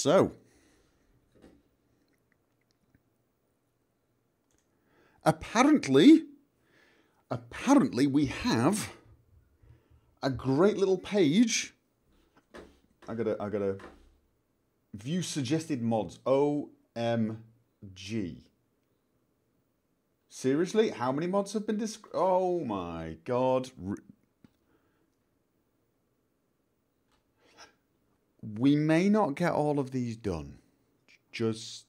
So, apparently we have a great little page. I gotta view suggested mods. OMG. Seriously? How many mods have been described? Oh my god. We may not get all of these done. Just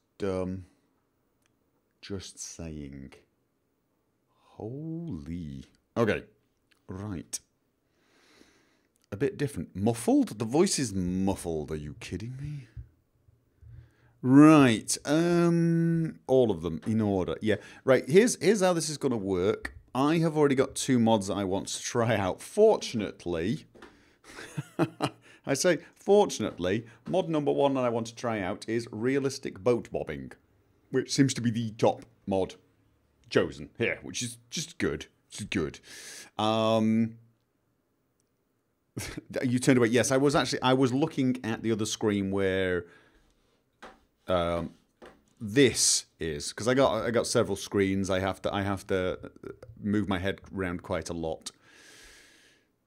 saying. Holy. Okay. Right. A bit different. Muffled? The voice is muffled. Are you kidding me? Right. All of them in order. Yeah. Right. Here's how this is going to work. I have already got 2 mods that I want to try out. Fortunately, I say fortunately, mod number 1 that I want to try out is realistic boat bobbing, which seems to be the top mod chosen here, which is just good. It's good. You turned away. Yes, I was looking at the other screen where this is, because I got several screens. I have to move my head around quite a lot.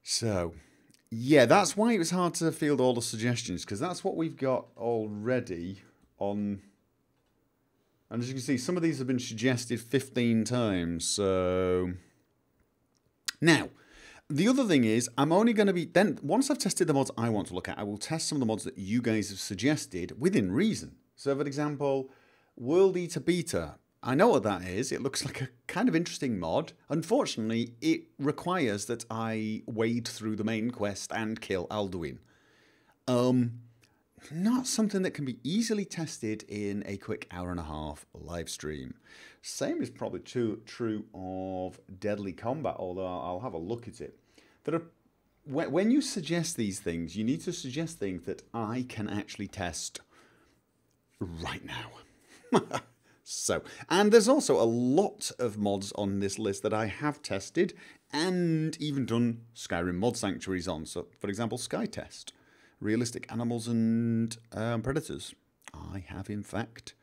So, yeah, that's why it was hard to field all the suggestions, because that's what we've got already on. And as you can see, some of these have been suggested 15 times. So now, the other thing is, I'm only going to be then once I've tested the mods I want to look at, I will test some of the mods that you guys have suggested within reason. So, for example, World Eater Beta. I know what that is. It looks like a kind of interesting mod. Unfortunately, it requires that I wade through the main quest and kill Alduin. Not something that can be easily tested in a quick hour-and-a-half live stream. Same is probably true of Deadly Combat, although I'll have a look at it. When you suggest these things, you need to suggest things that I can actually test right now. So, and there's also a lot of mods on this list that I have tested and even done Skyrim mod sanctuaries on. So, for example, Sky Test, realistic animals and predators. I have, in fact,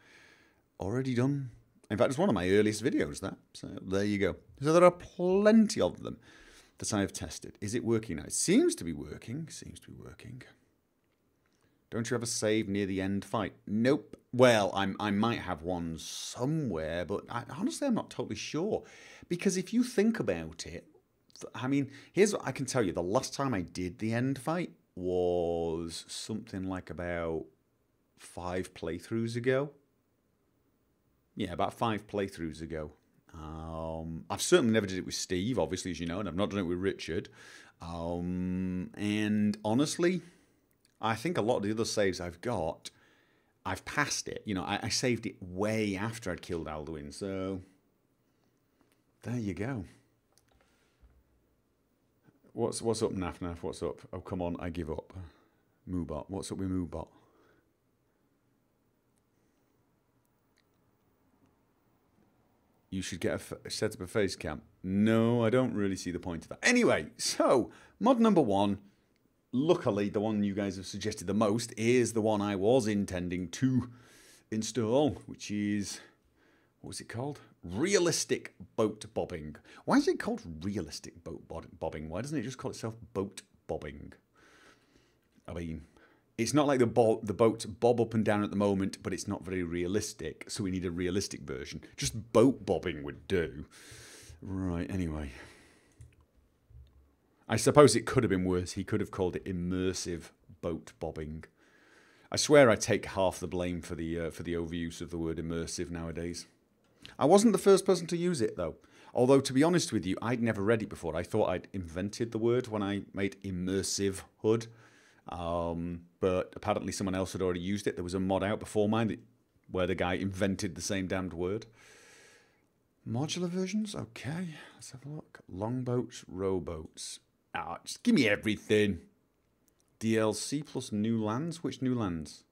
already done. In fact, it's one of my earliest videos, that. So, there you go. So, there are plenty of them that I have tested. Is it working now? It seems to be working. Seems to be working. Don't you have a save near the end fight? Nope. Well, I might have one somewhere, but honestly, I'm not totally sure. Because if you think about it, I mean, here's what I can tell you. The last time I did the end fight was something like about 5 playthroughs ago. Yeah, about 5 playthroughs ago. I've certainly never did it with Steve, obviously, as you know, and I've not done it with Richard. And honestly, I think a lot of the other saves I've got, I've passed it. You know, I saved it way after I'd killed Alduin, so there you go. What's up, Naf? What's up? Oh, come on, I give up. Moobot. What's up with Moobot? You should get set up a face cam. No, I don't really see the point of that. Anyway, so mod number 1. Luckily, the one you guys have suggested the most is the one I was intending to install, which is, what was it called? Realistic boat bobbing. Why is it called realistic boat bobbing? Why doesn't it just call itself boat bobbing? I mean, it's not like the boats bob up and down at the moment, but it's not very realistic, so we need a realistic version. Just boat bobbing would do. Right, anyway. I suppose it could have been worse. He could have called it immersive boat bobbing. I swear I take half the blame for the overuse of the word immersive nowadays. I wasn't the first person to use it, though. Although, to be honest with you, I'd never read it before. I thought I'd invented the word when I made immersive HUD. But apparently someone else had already used it. There was a mod out before mine where the guy invented the same damned word. Modular versions? Okay, let's have a look. Longboats, rowboats. Ah, just give me everything. DLC plus new lands? Which new lands?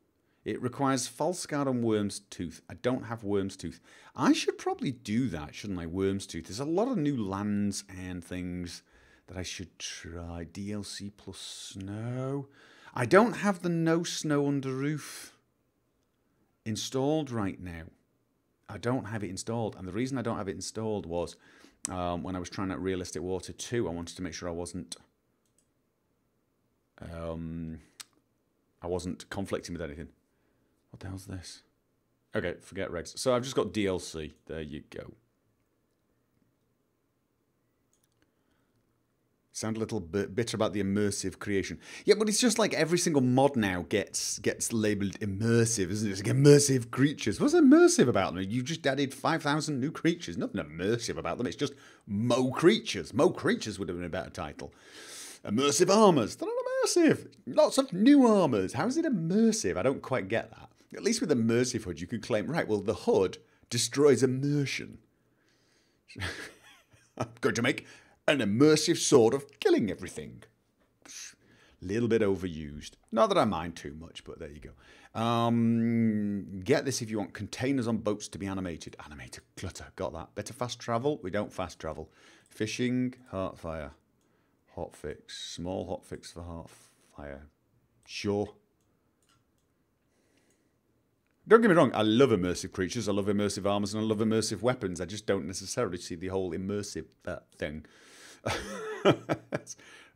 It requires Falscar and Worm's Tooth. I don't have Worm's Tooth. I should probably do that, shouldn't I? Worm's Tooth. There's a lot of new lands and things that I should try. DLC plus snow. I don't have the no snow under roof. installed right now. I don't have it installed, and the reason I don't have it installed was when I was trying out Realistic Water 2, I wanted to make sure I wasn't conflicting with anything. What the hell's this? Okay, forget regs. So I've just got DLC. There you go. Sound a little bit bitter about the immersive creation. Yeah, but it's just like every single mod now gets labelled immersive, isn't it? It's like immersive creatures. What's immersive about them? You just added 5,000 new creatures. Nothing immersive about them. It's just Mo creatures. Mo creatures would have been a better title. Immersive armours. They're not immersive. Lots of new armours. How is it immersive? I don't quite get that. At least with immersive HUD, you could claim, right, well, the HUD destroys immersion. I'm going to make an immersive sword of killing everything. Little bit overused. Not that I mind too much, but there you go. Get this if you want containers on boats to be animated. Animated clutter. Got that. Better fast travel. We don't fast travel. Fishing. Heartfire. Hotfix. Small hotfix for Heartfire. Sure. Don't get me wrong, I love immersive creatures, I love immersive armors, and I love immersive weapons. I just don't necessarily see the whole immersive thing.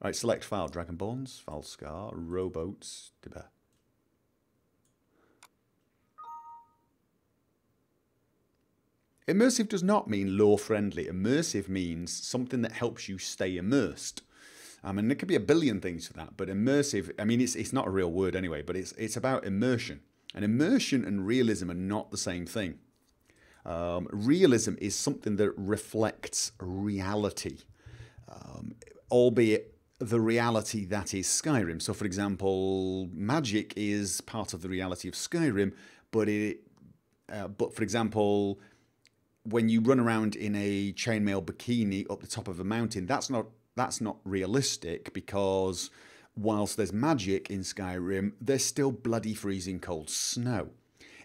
Right, select file. Dragonborns, Valskar, rowboats, Dibber. Immersive does not mean lore-friendly. Immersive means something that helps you stay immersed. I mean, there could be a billion things for that, but immersive, I mean, it's not a real word anyway, but it's about immersion. And immersion and realism are not the same thing. Realism is something that reflects reality, albeit the reality that is Skyrim. So, for example, magic is part of the reality of Skyrim, but for example, when you run around in a chainmail bikini up the top of a mountain, that's not realistic, because whilst there's magic in Skyrim, there's still bloody freezing cold snow.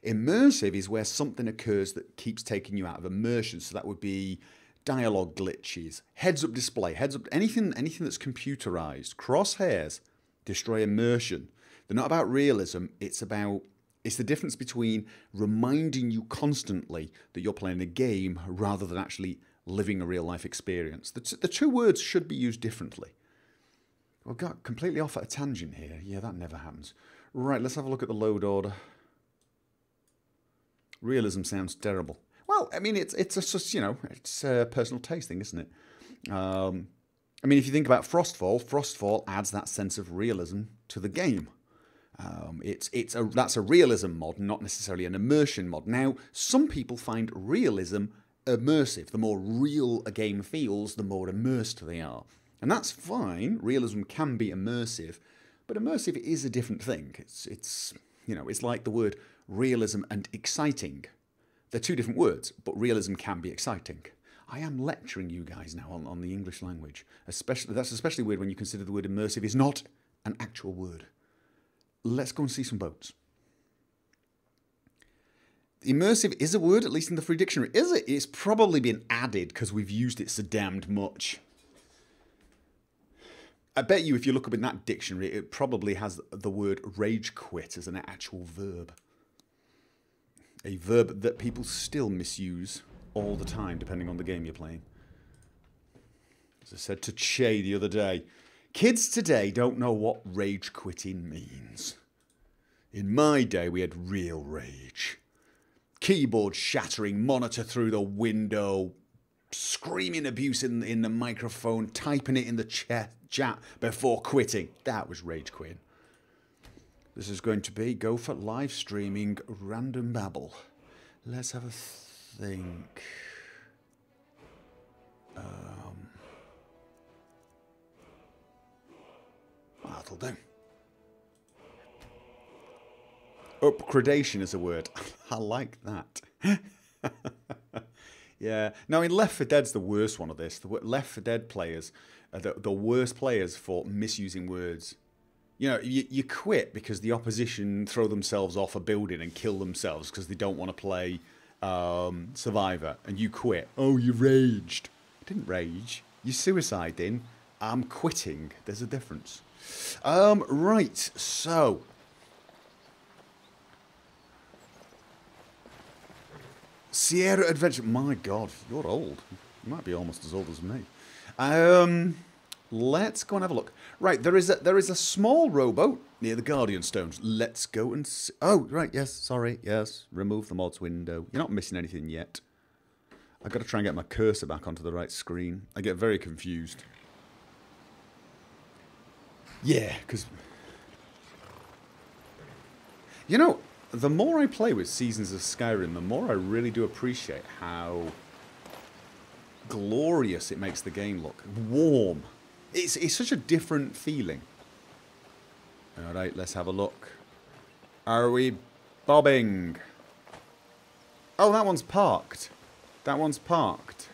Immersive is where something occurs that keeps taking you out of immersion. So that would be dialogue glitches, heads-up display, heads-up, anything that's computerized. Crosshairs destroy immersion. They're not about realism. It's the difference between reminding you constantly that you're playing a game rather than actually living a real-life experience. The two words should be used differently. We've got completely off at a tangent here. Yeah, that never happens. Right, let's have a look at the load order. Realism sounds terrible. Well, I mean, it's just, you know, it's a personal taste thing, isn't it? I mean, if you think about Frostfall adds that sense of realism to the game. That's a realism mod, not necessarily an immersion mod. Now, some people find realism immersive. The more real a game feels, the more immersed they are. And that's fine. Realism can be immersive, but immersive is a different thing. It's you know, it's like the word realism and exciting. They're two different words, but realism can be exciting. I am lecturing you guys now on the English language. That's especially weird when you consider the word immersive is not an actual word. Let's go and see some boats. Immersive is a word, at least in the free dictionary. Is it? It's probably been added because we've used it so damned much. I bet you if you look up in that dictionary, it probably has the word rage quit as an actual verb. A verb that people still misuse all the time, depending on the game you're playing. As I said to Che the other day, kids today don't know what rage quitting means. In my day, we had real rage. Keyboard shattering, monitor through the window, screaming abuse in the microphone, typing it in the chat before quitting. That was rage quitting. This is going to be Gopher live streaming random babble. Let's have a think. That'll do. Upgradation is a word. I like that. Yeah. Now, in Left 4 Dead's the worst one of this. The Left 4 Dead players are the worst players for misusing words. You know, you quit because the opposition throw themselves off a building and kill themselves because they don't want to play Survivor, and you quit. Oh, you raged. I didn't rage. You suiciding. I'm quitting. There's a difference. Right, so Sierra Adventure. My God, you're old. You might be almost as old as me. Let's go and have a look. Right, there is a small rowboat near the Guardian Stones. Let's go and see. Oh, right, yes, sorry, yes. Remove the mods window. You're not missing anything yet. I've got to try and get my cursor back onto the right screen. I get very confused. Yeah, because... You know, the more I play with Seasons of Skyrim, the more I really do appreciate how glorious it makes the game look. Warm. It's such a different feeling. Alright, let's have a look. Are we bobbing? Oh, that one's parked. That one's parked.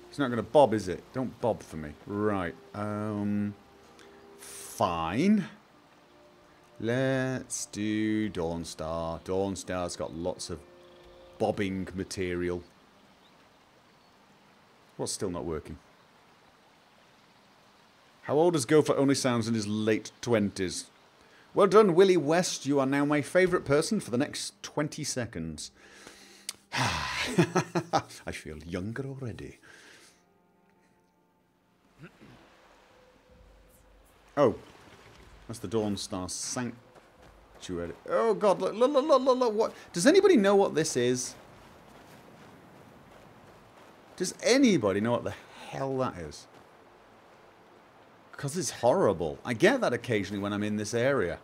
It's not going to bob, is it? Don't bob for me. Right. Fine. Let's do Dawnstar. Dawnstar's got lots of bobbing material. What's still not working? How old is Gopher? Only sounds in his late 20s. Well done, Willie West. You are now my favourite person for the next 20 seconds. I feel younger already. Oh. That's the Dawnstar Sanctuary. Oh, God. Look. What? Does anybody know what this is? Does anybody know what the hell that is? Because it's horrible. I get that occasionally when I'm in this area.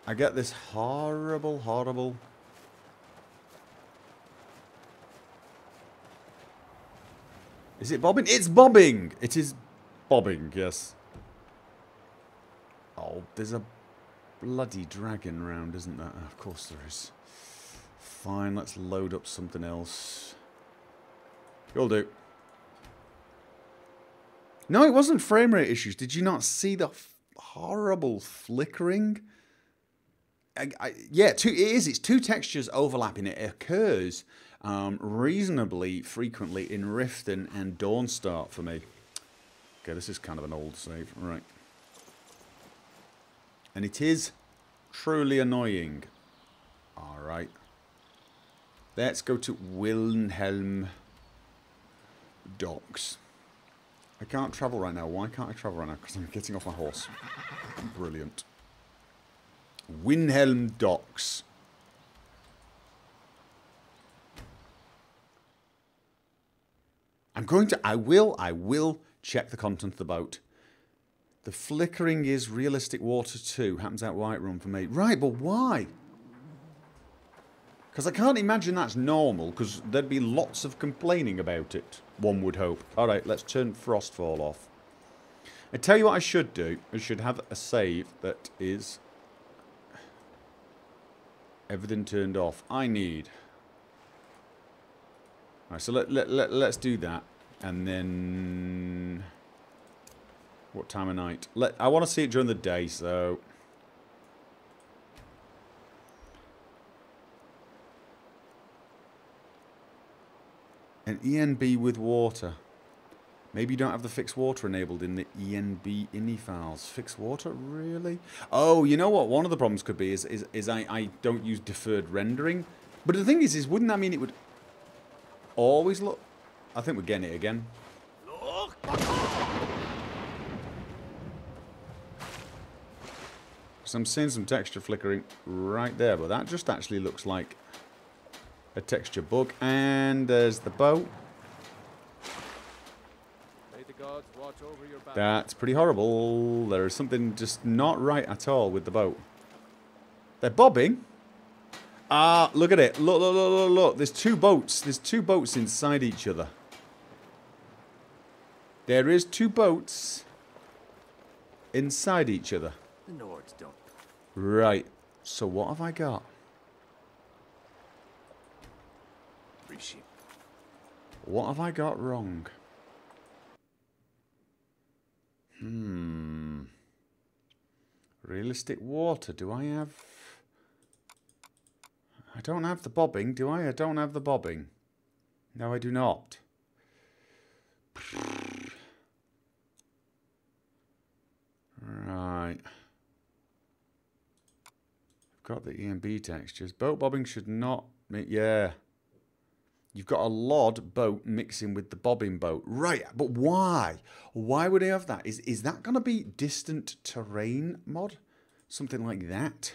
I get this horrible, horrible... Is it bobbing? It's bobbing! It is bobbing, yes. Oh, there's a bloody dragon round, isn't there? Oh, of course there is. Fine, let's load up something else. You'll do. No, it wasn't frame rate issues. Did you not see the horrible flickering? Yeah, it is. It's two textures overlapping. It occurs reasonably frequently in Rift and Dawnstar for me. Okay, this is kind of an old save. Right. And it is truly annoying. Alright. Let's go to Wilhelm Docks. I can't travel right now. Why can't I travel right now? Because I'm getting off my horse. Brilliant. Wilhelm Docks. I will check the content of the boat. The flickering is realistic water too. Happens out Whiterun for me. Right, but why? Because I can't imagine that's normal, because there'd be lots of complaining about it, one would hope. Alright, let's turn Frostfall off. I tell you what I should do. I should have a save that is everything turned off. I need... Alright, so let's do that. And then... What time of night? I want to see it during the day, so... An ENB with water. Maybe you don't have the fixed water enabled in the ENB ini files. Fixed water? Really? Oh, you know what? One of the problems could be is I don't use deferred rendering. But the thing is wouldn't that mean it would always look... I think we're getting it again. So I'm seeing some texture flickering right there, but that just actually looks like a texture bug. And there's the boat. May the gods watch over your back. That's pretty horrible. There is something just not right at all with the boat. They're bobbing. Ah, look at it. Look. There's two boats. There's two boats inside each other. There is two boats inside each other. The Nords don't. Right. So what have I got? Appreciate. What have I got wrong? Realistic water. Do I have... I don't have the bobbing, do I? I don't have the bobbing. No, I do not. Right. I've got the ENB textures. Boat bobbing should not Yeah. You've got a Lod boat mixing with the bobbing boat. Right, but why? Why would they have that? Is that going to be distant terrain mod? Something like that?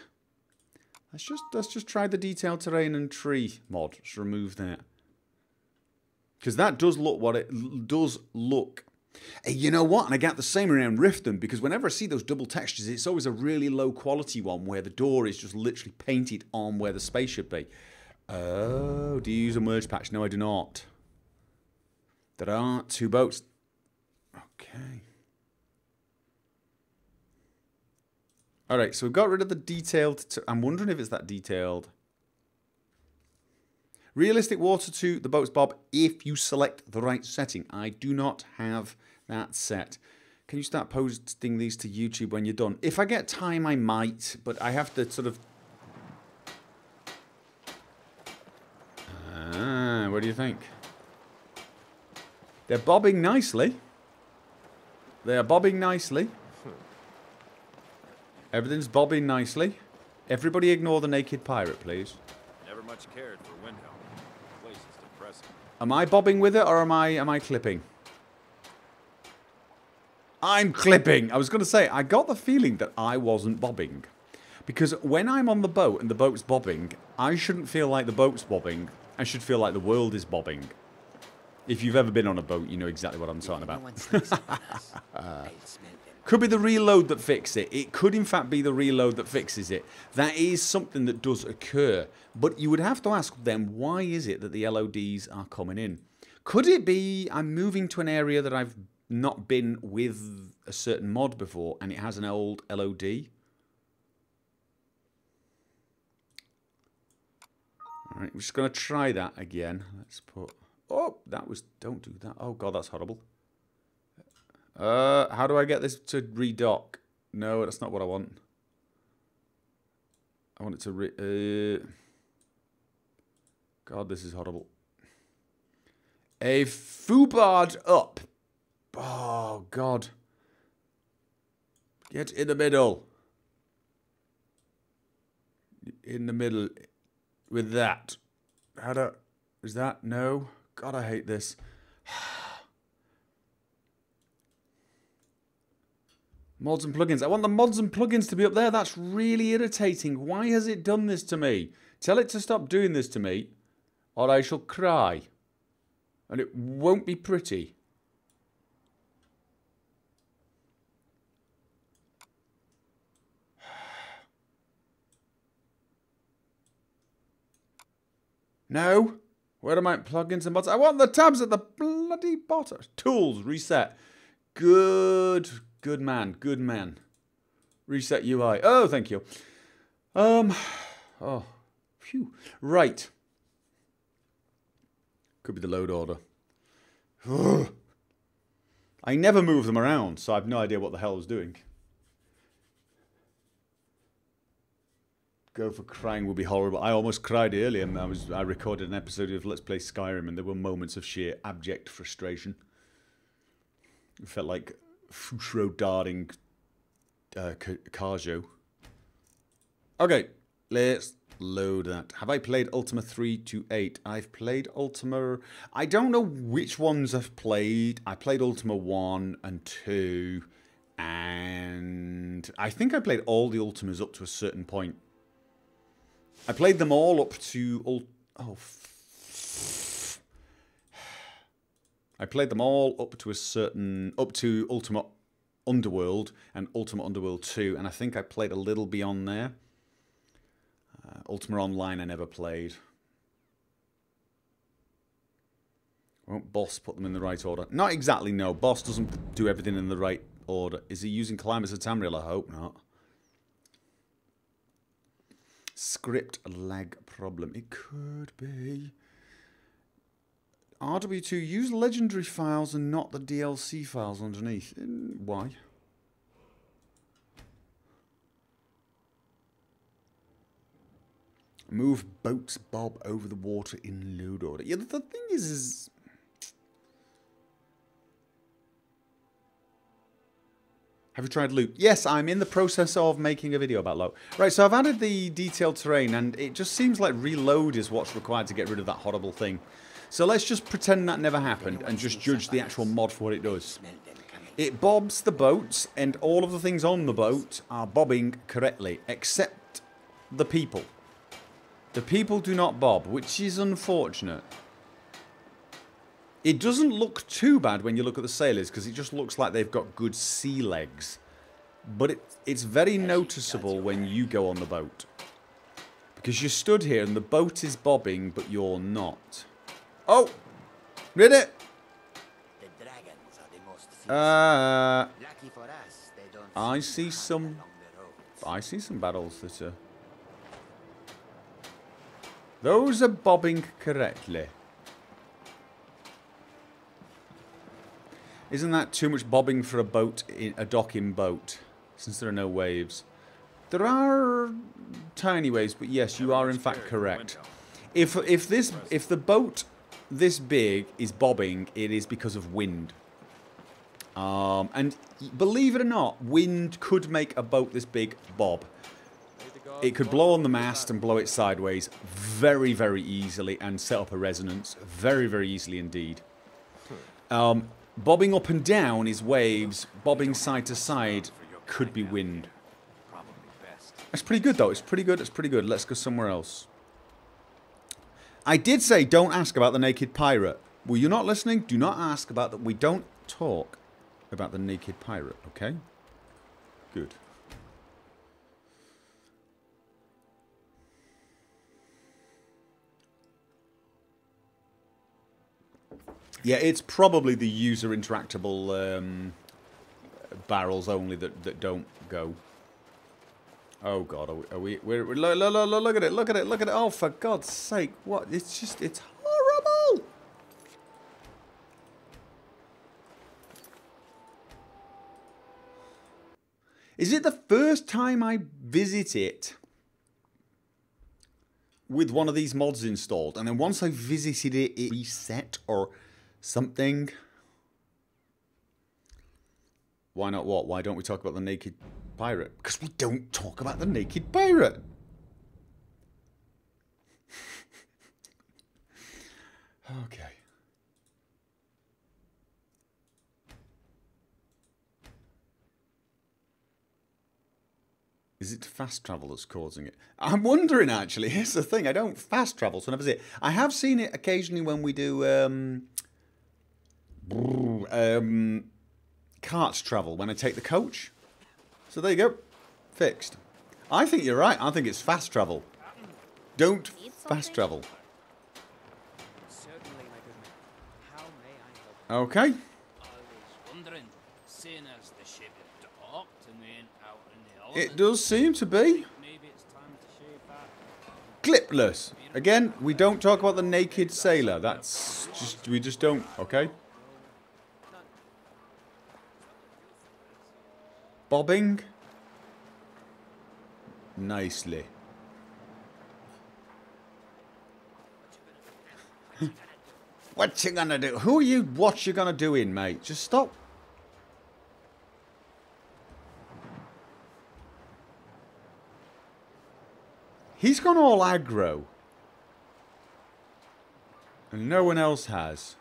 Let's just try the detailed terrain and tree mod. Just remove that. Because that does look what it does look. Hey, you know what? And I get the same around Riften, because whenever I see those double textures, it's always a really low quality one where the door is just literally painted on where the space should be. Oh, do you use a merge patch? No, I do not. There are 2 boats. Okay. Alright, so we've got rid of the detailed... I'm wondering if it's that detailed. Realistic water to the boats, Bob, if you select the right setting. I do not have that set. Can you start posting these to YouTube when you're done? If I get time, I might, but I have to sort of... What do you think? They're bobbing nicely. They are bobbing nicely. Everything's bobbing nicely. Everybody ignore the naked pirate, please. Never much cared for Windhelm. The place is depressing. Am I bobbing with it, or am I clipping? I'm clipping. I was going to say, I got the feeling that I wasn't bobbing. Because when I'm on the boat and the boat's bobbing, I shouldn't feel like the boat's bobbing. I should feel like the world is bobbing. If you've ever been on a boat, you know exactly what I'm talking about. Could be the reload that fixes it. It could, in fact, be the reload that fixes it. That is something that does occur. But you would have to ask them, why is it that the LODs are coming in? Could it be I'm moving to an area that I've not been with a certain mod before, and it has an old LOD? Alright, we're just going to try that again. Let's put... Oh, that was... Don't do that. Oh, God, that's horrible. How do I get this to redock? No, that's not what I want. I want it to God, this is horrible. A foobard up. Oh, God. Get in the middle. In the middle. With that. How do... Is that... No. God, I hate this. Mods and plugins. I want the mods and plugins to be up there. That's really irritating. Why has it done this to me? Tell it to stop doing this to me, or I shall cry. And it won't be pretty. No. Where are my plugins and mods? I want the tabs at the bloody bottom. Tools. Reset. Good man. Good man. Reset UI. Oh, thank you. Oh. Phew. Right. Could be the load order. I never move them around, so I have no idea what the hell I was doing. Gopher crying would be horrible. I almost cried earlier, and I recorded an episode of Let's Play Skyrim, and there were moments of sheer abject frustration. It felt like Fushro darting Carjo. Okay, let's load that. Have I played Ultima 3 to 8? I've played Ultima... I don't know which ones I've played. I played Ultima 1 and 2, and I think I played all the Ultimas up to a certain point. I played them all up to... I played them all up to a certain... Up to Ultima Underworld and Ultima Underworld 2. And I think I played a little beyond there. Ultima Online I never played. Won't Boss put them in the right order? Not exactly, no. Boss doesn't do everything in the right order. Is he using Climbers of Tamriel? I hope not. Script lag problem. It could be. RW2, use legendary files and not the DLC files underneath. Why? Move boats Bob over the water in load order. Yeah, the thing is Have you tried loot? Yes, I'm in the process of making a video about loot. Right, so I've added the detailed terrain, and it just seems like reload is what's required to get rid of that horrible thing. So let's just pretend that never happened and just judge the actual mod for what it does. It bobs the boat, and all of the things on the boat are bobbing correctly, except the people. The people do not bob, which is unfortunate. It doesn't look too bad when you look at the sailors, because it just looks like they've got good sea legs. But it's very noticeable when you go on the boat. Because you're stood here and the boat is bobbing, but you're not. Oh! Read it! I see some battles that are... Those are bobbing correctly. Isn't that too much bobbing for a boat, a docking boat, since there are no waves? There are tiny waves, but yes, you are in fact correct. If the boat this big is bobbing, it is because of wind. And believe it or not, wind could make a boat this big bob. It could blow on the mast and blow it sideways very, very easily and set up a resonance very, very easily indeed. Bobbing up and down is waves. Bobbing side to side could be wind. That's pretty good, though. It's pretty good. It's pretty good. Let's go somewhere else. I did say don't ask about the naked pirate. Were you not listening? Do not ask about that. We don't talk about the naked pirate, okay? Good. Yeah, it's probably the user interactable barrels only that don't go. Oh God, look at it, look at it, look at it! Oh, for God's sake, what? It's horrible. Is it the first time I visit it with one of these mods installed, and then once I visited it, it reset or something? Why not what? Why don't we talk about the naked pirate? Because we don't talk about the naked pirate. Okay. Is it fast travel that's causing it? I'm wondering, actually. Here's the thing. I don't fast travel, so I never see it. I have seen it occasionally when we do cart travel, when I take the coach. So there you go. Fixed. I think you're right. I think it's fast travel. Don't fast travel. Okay. It does seem to be. Clipless. Again, we don't talk about the naked sailor. That's just, we just don't, okay? Bobbing. Nicely. What you gonna do? Who are you? What you gonna do in, mate? Just stop. He's gone all aggro. And no one else has.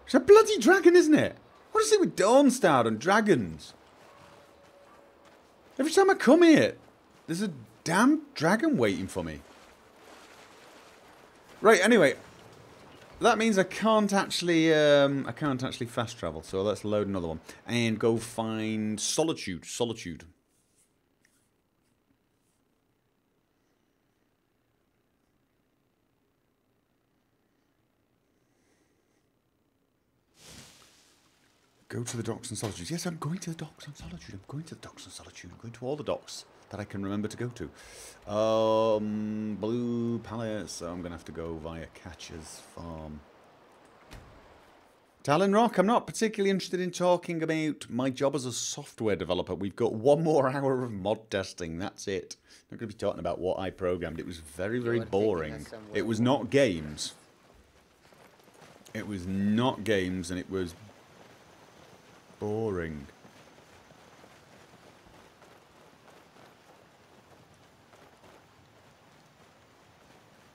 It's a bloody dragon, isn't it? What is it with Dawnstar and dragons? Every time I come here, there's a damn dragon waiting for me. Right, anyway. That means I can't actually fast travel. So let's load another one. And go find Solitude. Solitude. Go to the docks and Solitude. Yes, I'm going to the docks and Solitude. I'm going to the docks and Solitude. I'm going to all the docks that I can remember to go to. Blue Palace. So I'm going to have to go via Catcher's Farm. Talon Rock, I'm not particularly interested in talking about my job as a software developer. We've got 1 more hour of mod testing. That's it. I'm not going to be talking about what I programmed. It was very, very boring. It was not games. It was not games, and it was boring.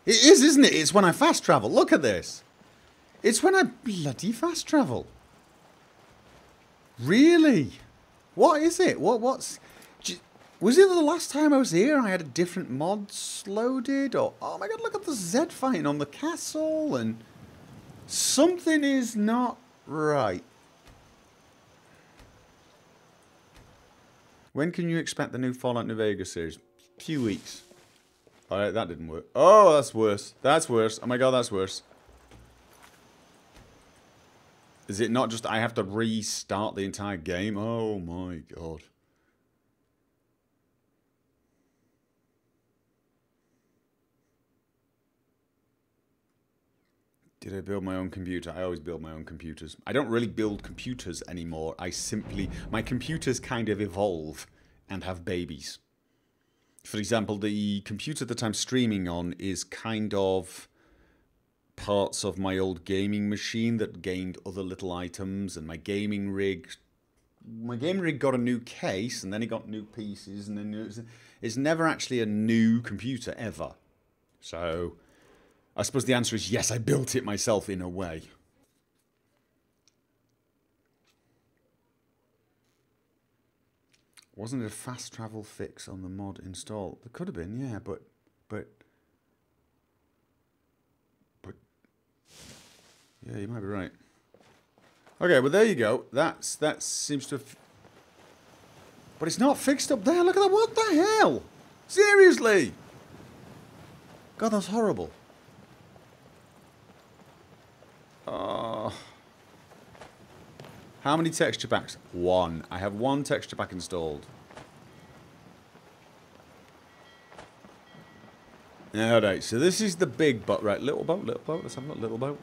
It is, isn't it? It's when I fast travel. Look at this. It's when I bloody fast travel. Really? What is it? What's... Was it the last time I was here I had a different mods loaded? Or, oh my god, look at the Z fighting on the castle. And something is not right. When can you expect the new Fallout New Vegas series? Few weeks. Alright, that didn't work. Oh, that's worse. That's worse. Oh my god, that's worse. Is it not just I have to restart the entire game? Oh my god. Did I build my own computer? I always build my own computers. I don't really build computers anymore. I simply... My computers kind of evolve and have babies. For example, the computer that I'm streaming on is kind of parts of my old gaming machine that gained other little items, and my gaming rig got a new case, and then it got new pieces, and then it's never actually a new computer ever. So I suppose the answer is yes, I built it myself in a way. Wasn't it a fast travel fix on the mod install? There could have been, yeah, but yeah, you might be right. Okay, well there you go. That seems to have... But it's not fixed up there. Look at that. What the hell? Seriously? God, that's horrible. How many texture packs? One. I have one texture pack installed. Alright, so this is the big boat. Right, little boat. Let's have a look, little boat.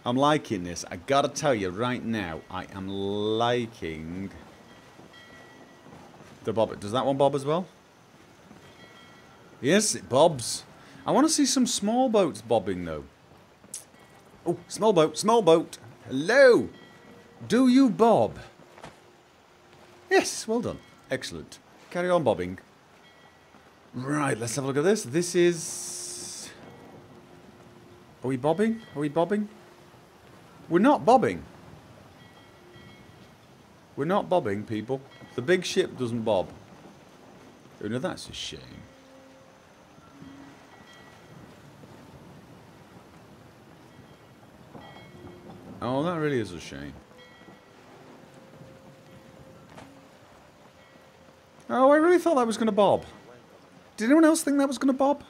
I'm liking this. I gotta tell you right now, I am liking the bob. Does that one bob as well? Yes, it bobs. I want to see some small boats bobbing though. Oh, small boat, small boat. Hello. Do you bob? Yes, well done. Excellent. Carry on bobbing. Right, let's have a look at this. This is... Are we bobbing? Are we bobbing? We're not bobbing. We're not bobbing, people. The big ship doesn't bob. Oh, no, that's a shame. Oh, that really is a shame. Oh, I really thought that was going to bob. Did anyone else think that was going to bob?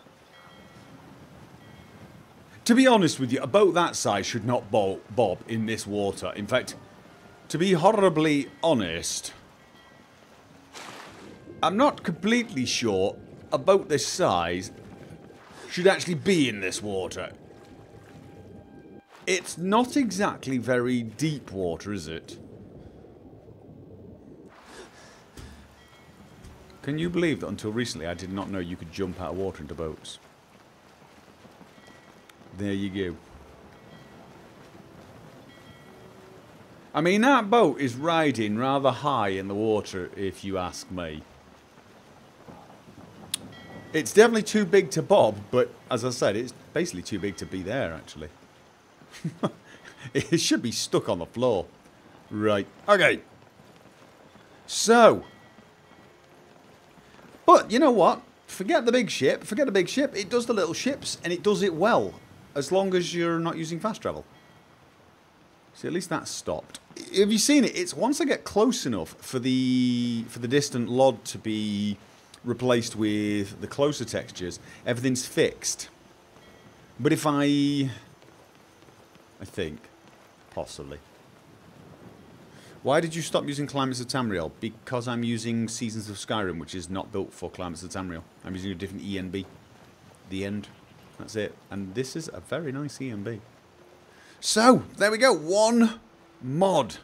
To be honest with you, a boat that size should not bob in this water. In fact, to be horribly honest, I'm not completely sure a boat this size should actually be in this water. It's not exactly very deep water, is it? Can you believe that until recently I did not know you could jump out of water into boats? There you go. I mean, that boat is riding rather high in the water, if you ask me. It's definitely too big to bob, but as I said, it's basically too big to be there, actually. It should be stuck on the floor. Right. Okay. So. But, you know what? Forget the big ship. Forget the big ship. It does the little ships, and it does it well. As long as you're not using fast travel. See, at least that's stopped. Have you seen it? It's once I get close enough for the distant LOD to be replaced with the closer textures, everything's fixed. But if I think, possibly. Why did you stop using Climates of Tamriel? Because I'm using Seasons of Skyrim, which is not built for Climates of Tamriel. I'm using a different ENB. The end. That's it. And this is a very nice ENB. So, there we go. One mod.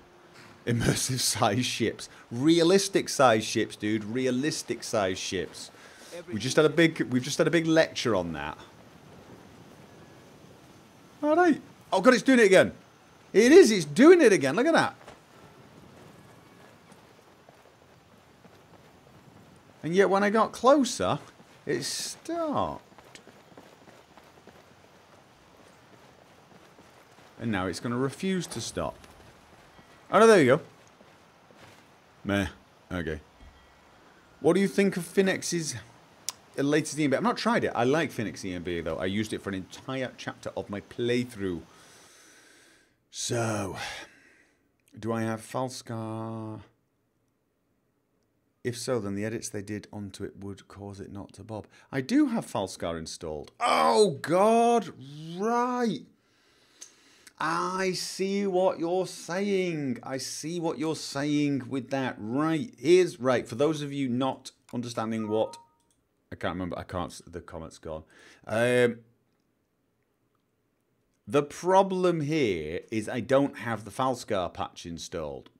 Immersive size ships. Realistic size ships, dude. Realistic size ships. We've just had a big lecture on that. Alright. Oh god, it's doing it again. It is. It's doing it again. Look at that. And yet when I got closer, it stopped. And now it's going to refuse to stop. Oh, no, there you go. Meh. Okay. What do you think of Finex's latest EMB? I've not tried it. I like Finex EMB, though. I used it for an entire chapter of my playthrough. So, do I have Falscar? If so, then the edits they did onto it would cause it not to bob. I do have Falscar installed. Oh, God. Right. I see what you're saying. I see what you're saying with that. Right. Here's, right, for those of you not understanding what... I can't remember. I can't... The comment's gone. The problem here is I don't have the Falscar patch installed.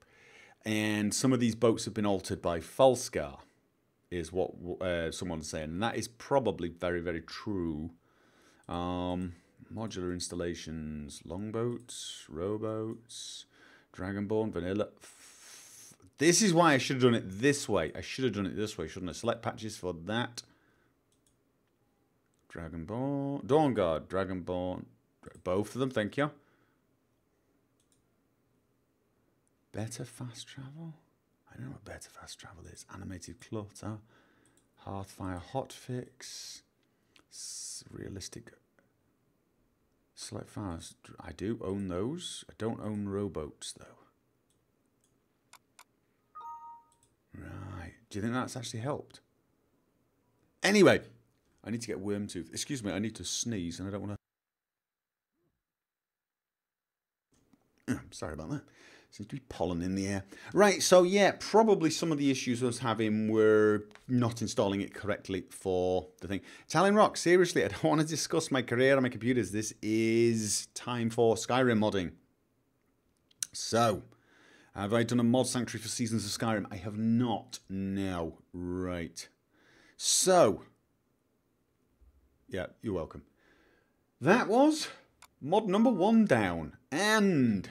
And some of these boats have been altered by Falscar, is what someone's saying. And that is probably very, very true. Modular installations, longboats, rowboats, Dragonborn, vanilla. This is why I should have done it this way. I should have done it this way, shouldn't I? Select patches for that. Dragonborn, Dawnguard, Dragonborn, both of them, thank you. Better fast travel? I don't know what better fast travel is. Animated clutter, Hearthfire hotfix, realistic. Select files. I do own those. I don't own rowboats, though. Right. Do you think that's actually helped? Anyway, I need to get Wormtooth. Excuse me, I need to sneeze, and I don't want to... Sorry about that. Seems to be pollen in the air. Right, so yeah, probably some of the issues I was having were not installing it correctly for the thing. Italian Rock, seriously, I don't want to discuss my career on my computers. This is time for Skyrim modding. So, have I done a mod sanctuary for Seasons of Skyrim? I have not. No. Right. So, yeah, you're welcome. That was mod number 1 down. And...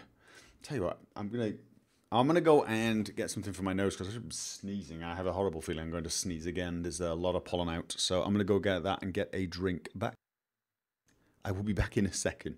tell you what, I'm gonna go and get something for my nose because I'm sneezing. I have a horrible feeling I'm going to sneeze again. There's a lot of pollen out, so I'm gonna go get that and get a drink back. I will be back in a second.